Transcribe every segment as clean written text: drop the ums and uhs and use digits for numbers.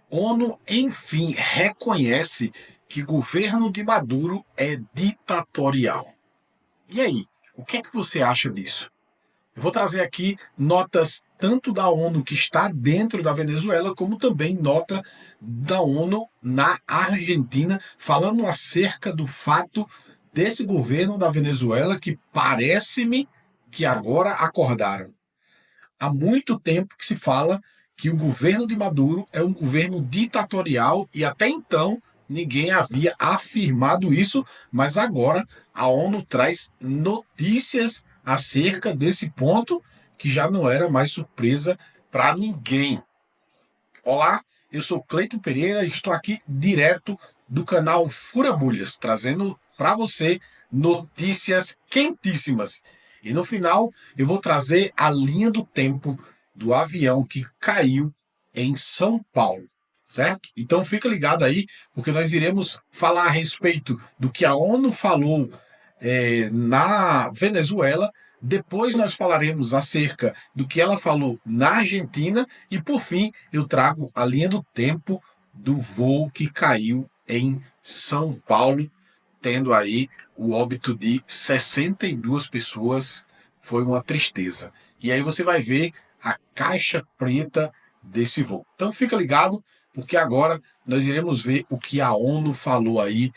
ONU, enfim, reconhece que o governo de Maduro é ditatorial. E aí, o que é que você acha disso? Eu vou trazer aqui notas tanto da ONU que está dentro da Venezuela, como também nota da ONU na Argentina, falando acerca do fato desse governo da Venezuela que parece-me que agora acordaram. Há muito tempo que se fala que o governo de Maduro é um governo ditatorial e até então ninguém havia afirmado isso, mas agora a ONU traz notícias acerca desse ponto que já não era mais surpresa para ninguém. Olá, eu sou Cleiton Pereira e estou aqui direto do canal Furabulhas, trazendo para você notícias quentíssimas. E no final eu vou trazer a linha do tempo do avião que caiu em São Paulo, certo? Então fica ligado aí, porque nós iremos falar a respeito do que a ONU falou na Venezuela. Depois nós falaremos acerca do que ela falou na Argentina e, por fim, eu trago a linha do tempo do voo que caiu em São Paulo, tendo aí o óbito de 62 pessoas. Foi uma tristeza. E aí você vai ver a caixa preta desse voo. Então fica ligado, porque agora nós iremos ver o que a ONU falou aí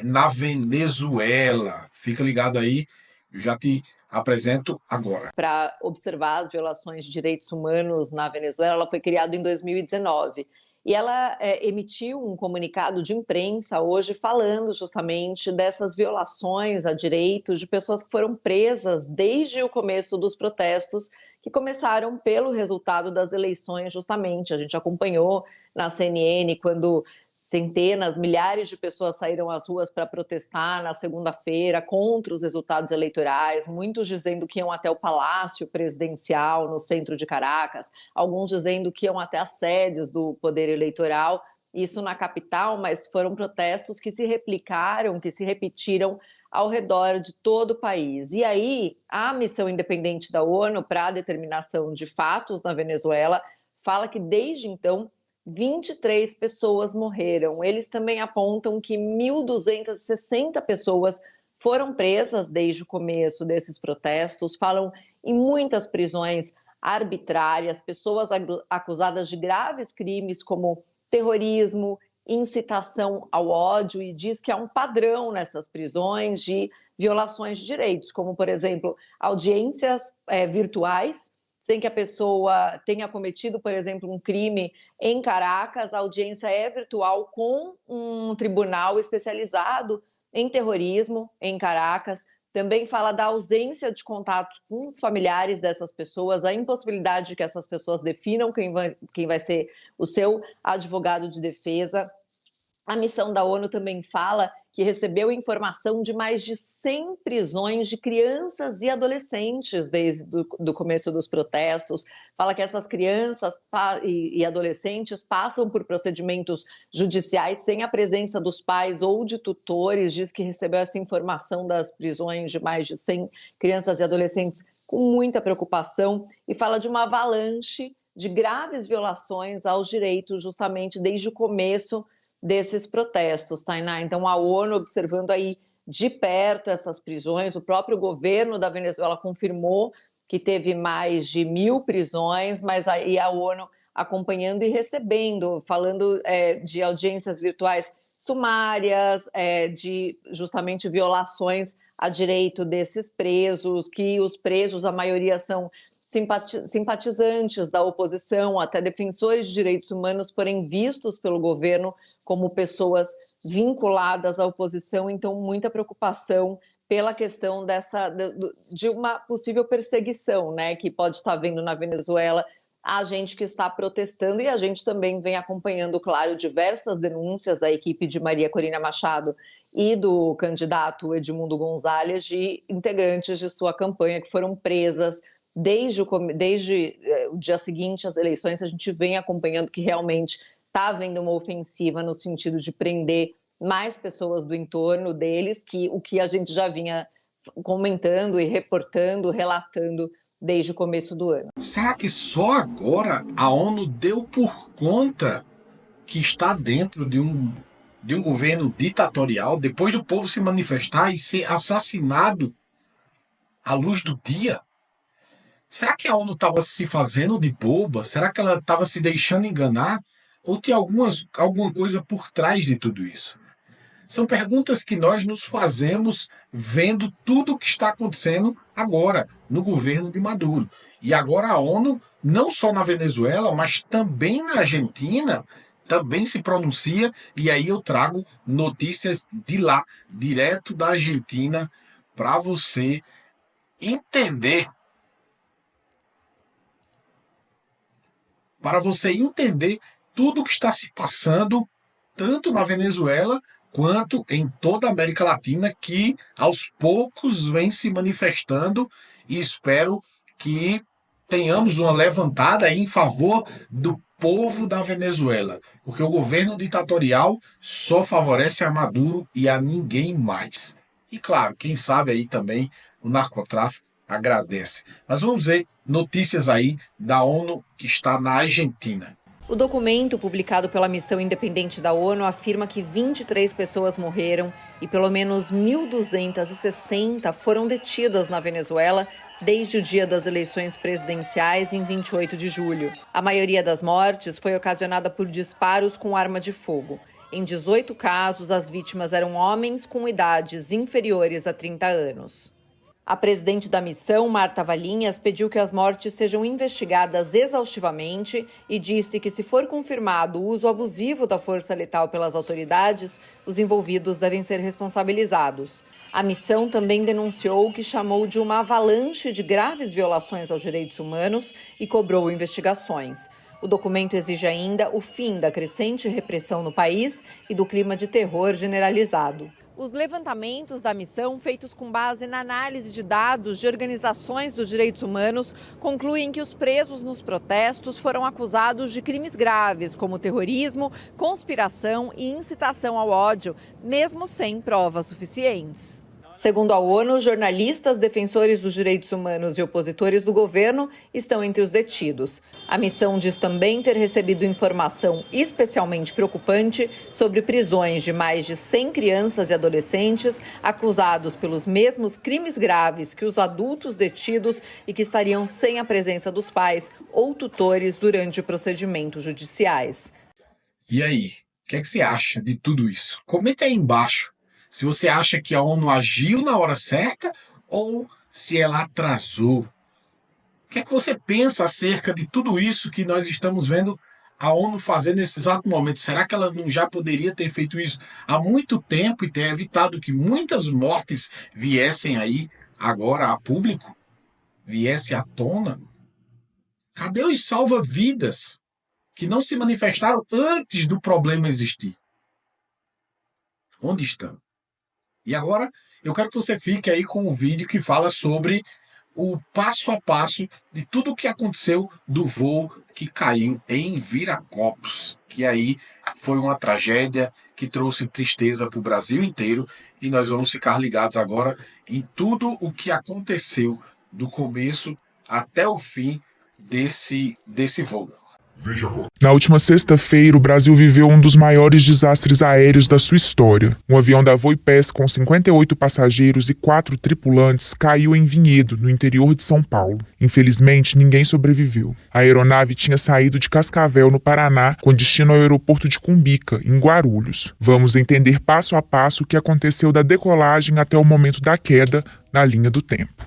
na Venezuela. Fica ligado aí, eu já te apresento agora. Para observar as violações de direitos humanos na Venezuela, ela foi criada em 2019. E ela emitiu um comunicado de imprensa hoje falando justamente dessas violações a direitos de pessoas que foram presas desde o começo dos protestos, que começaram pelo resultado das eleições, justamente. A gente acompanhou na CNN quando centenas, milhares de pessoas saíram às ruas para protestar na segunda-feira contra os resultados eleitorais, muitos dizendo que iam até o Palácio Presidencial, no centro de Caracas, alguns dizendo que iam até as sedes do Poder Eleitoral, isso na capital, mas foram protestos que se replicaram, que se repetiram ao redor de todo o país. E aí, a missão independente da ONU para a determinação de fatos na Venezuela fala que, desde então, 23 pessoas morreram. Eles também apontam que 1.260 pessoas foram presas desde o começo desses protestos, falam em muitas prisões arbitrárias, pessoas acusadas de graves crimes como terrorismo, incitação ao ódio, e diz que há um padrão nessas prisões de violações de direitos, como, por exemplo, audiências virtuais, sem que a pessoa tenha cometido, por exemplo, um crime em Caracas, a audiência é virtual com um tribunal especializado em terrorismo em Caracas. Também fala da ausência de contato com os familiares dessas pessoas, a impossibilidade de que essas pessoas definam quem vai ser o seu advogado de defesa. A missão da ONU também fala que recebeu informação de mais de 100 prisões de crianças e adolescentes desde o começo dos protestos. Fala que essas crianças e adolescentes passam por procedimentos judiciais sem a presença dos pais ou de tutores. Diz que recebeu essa informação das prisões de mais de 100 crianças e adolescentes com muita preocupação, e fala de uma avalanche de graves violações aos direitos justamente desde o começo desses protestos, Tainá. Então, a ONU observando aí de perto essas prisões, o próprio governo da Venezuela confirmou que teve mais de 1.000 prisões, mas aí a ONU acompanhando e recebendo, falando de audiências virtuais sumárias, de justamente violações a direito desses presos, que os presos, a maioria são simpatizantes da oposição, até defensores de direitos humanos, porém vistos pelo governo como pessoas vinculadas à oposição. Então, muita preocupação pela questão de uma possível perseguição, né, que pode estar havendo na Venezuela a gente que está protestando. E a gente também vem acompanhando, claro, diversas denúncias da equipe de Maria Corina Machado e do candidato Edmundo Gonzalez, de integrantes de sua campanha que foram presas desde o dia seguinte às eleições. A gente vem acompanhando que realmente está havendo uma ofensiva no sentido de prender mais pessoas do entorno deles, que o que a gente já vinha comentando e reportando, relatando desde o começo do ano. Será que só agora a ONU deu por conta que está dentro de um governo ditatorial, depois do povo se manifestar e ser assassinado à luz do dia? Será que a ONU estava se fazendo de boba? Será que ela estava se deixando enganar? Ou tem alguma coisa por trás de tudo isso? São perguntas que nós nos fazemos vendo tudo o que está acontecendo agora no governo de Maduro. E agora a ONU, não só na Venezuela, mas também na Argentina, também se pronuncia, e aí eu trago notícias de lá, direto da Argentina, para você entender. Para você entender tudo o que está se passando, tanto na Venezuela quanto em toda a América Latina, que aos poucos vem se manifestando, e espero que tenhamos uma levantada em favor do povo da Venezuela, porque o governo ditatorial só favorece a Maduro e a ninguém mais. E claro, quem sabe aí também o narcotráfico agradece. Mas vamos ver notícias aí da ONU que está na Argentina. O documento publicado pela missão independente da ONU afirma que 23 pessoas morreram e pelo menos 1.260 foram detidas na Venezuela desde o dia das eleições presidenciais em 28 de julho. A maioria das mortes foi ocasionada por disparos com arma de fogo. Em 18 casos, as vítimas eram homens com idades inferiores a 30 anos. A presidente da missão, Marta Valinhas, pediu que as mortes sejam investigadas exaustivamente e disse que, se for confirmado o uso abusivo da força letal pelas autoridades, os envolvidos devem ser responsabilizados. A missão também denunciou o que chamou de uma avalanche de graves violações aos direitos humanos e cobrou investigações. O documento exige ainda o fim da crescente repressão no país e do clima de terror generalizado. Os levantamentos da missão, feitos com base na análise de dados de organizações dos direitos humanos, concluem que os presos nos protestos foram acusados de crimes graves, como terrorismo, conspiração e incitação ao ódio, mesmo sem provas suficientes. Segundo a ONU, jornalistas, defensores dos direitos humanos e opositores do governo estão entre os detidos. A missão diz também ter recebido informação especialmente preocupante sobre prisões de mais de 100 crianças e adolescentes acusados pelos mesmos crimes graves que os adultos detidos e que estariam sem a presença dos pais ou tutores durante procedimentos judiciais. E aí, o que você acha de tudo isso? Comenta aí embaixo se você acha que a ONU agiu na hora certa ou se ela atrasou. O que é que você pensa acerca de tudo isso que nós estamos vendo a ONU fazer nesse exato momento? Será que ela não já poderia ter feito isso há muito tempo e ter evitado que muitas mortes viessem aí agora a público? Viesse à tona? Cadê os salva-vidas que não se manifestaram antes do problema existir? Onde estão? E agora eu quero que você fique aí com o vídeo que fala sobre o passo a passo de tudo o que aconteceu do voo que caiu em Viracopos, que aí foi uma tragédia que trouxe tristeza para o Brasil inteiro, e nós vamos ficar ligados agora em tudo o que aconteceu do começo até o fim desse voo. Na última sexta-feira, o Brasil viveu um dos maiores desastres aéreos da sua história. Um avião da Voipés com 58 passageiros e 4 tripulantes caiu em Vinhedo, no interior de São Paulo. Infelizmente, ninguém sobreviveu. A aeronave tinha saído de Cascavel, no Paraná, com destino ao aeroporto de Cumbica, em Guarulhos. Vamos entender passo a passo o que aconteceu da decolagem até o momento da queda na linha do tempo.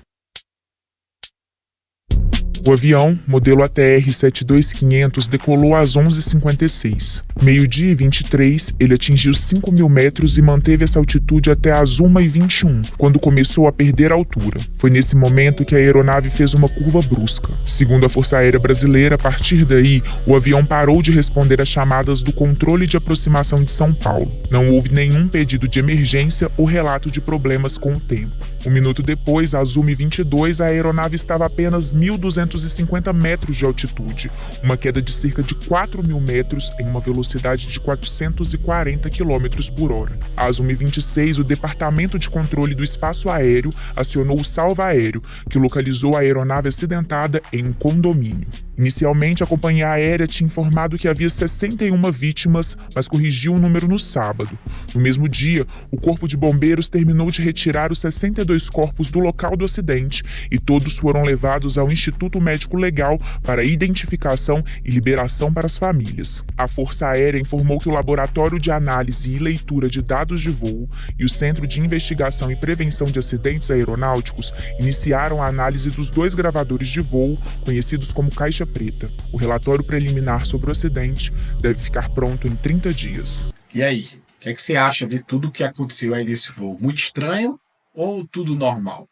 O avião, modelo ATR 72500, decolou às 11h56. Meio-dia e 23, ele atingiu 5.000 metros e manteve essa altitude até às 1h21, quando começou a perder altura. Foi nesse momento que a aeronave fez uma curva brusca. Segundo a Força Aérea Brasileira, a partir daí, o avião parou de responder às chamadas do controle de aproximação de São Paulo. Não houve nenhum pedido de emergência ou relato de problemas com o tempo. Um minuto depois, às 1h22, a aeronave estava a apenas 1.250 metros de altitude, uma queda de cerca de 4.000 metros em uma velocidade de 440 km por hora. Às 1h26, o Departamento de Controle do Espaço Aéreo acionou o salva-aéreo, que localizou a aeronave acidentada em um condomínio. Inicialmente, a companhia aérea tinha informado que havia 61 vítimas, mas corrigiu o número no sábado. No mesmo dia, o Corpo de Bombeiros terminou de retirar os 62 corpos do local do acidente e todos foram levados ao Instituto Médico Legal para identificação e liberação para as famílias. A Força Aérea informou que o Laboratório de Análise e Leitura de Dados de Voo e o Centro de Investigação e Prevenção de Acidentes Aeronáuticos iniciaram a análise dos 2 gravadores de voo, conhecidos como caixa preta. O relatório preliminar sobre o acidente deve ficar pronto em 30 dias. E aí, o que é que você acha de tudo o que aconteceu aí nesse voo? Muito estranho ou tudo normal?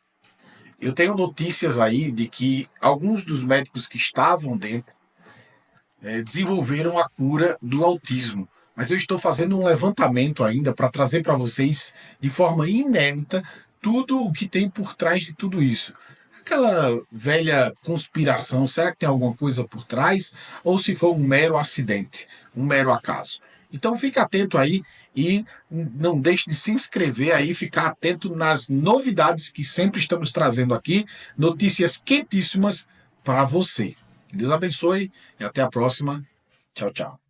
Eu tenho notícias aí de que alguns dos médicos que estavam dentro desenvolveram a cura do autismo. Mas eu estou fazendo um levantamento ainda para trazer para vocês, de forma inédita, tudo o que tem por trás de tudo isso. Aquela velha conspiração, será que tem alguma coisa por trás? Ou se foi um mero acidente, um mero acaso? Então fique atento aí e não deixe de se inscrever aí, ficar atento nas novidades que sempre estamos trazendo aqui, notícias quentíssimas para você. Deus abençoe e até a próxima. Tchau, tchau.